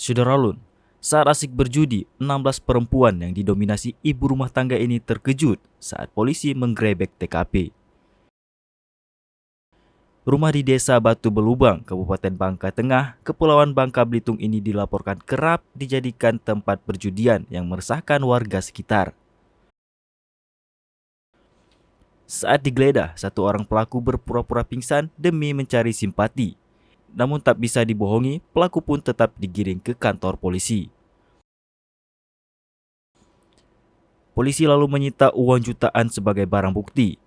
Sudaralun, saat asik berjudi, 16 perempuan yang didominasi ibu rumah tangga ini terkejut saat polisi menggerebek TKP. Rumah di Desa Batu Belubang, Kabupaten Bangka Tengah, Kepulauan Bangka Belitung ini dilaporkan kerap dijadikan tempat perjudian yang meresahkan warga sekitar. Saat digeledah, satu orang pelaku berpura-pura pingsan demi mencari simpati. Namun tak bisa dibohongi, pelaku pun tetap digiring ke kantor polisi. Polisi lalu menyita uang jutaan sebagai barang bukti.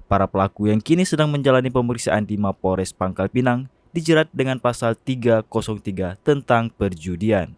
Para pelaku yang kini sedang menjalani pemeriksaan di Mapolres Pangkal Pinang dijerat dengan pasal 303 tentang perjudian.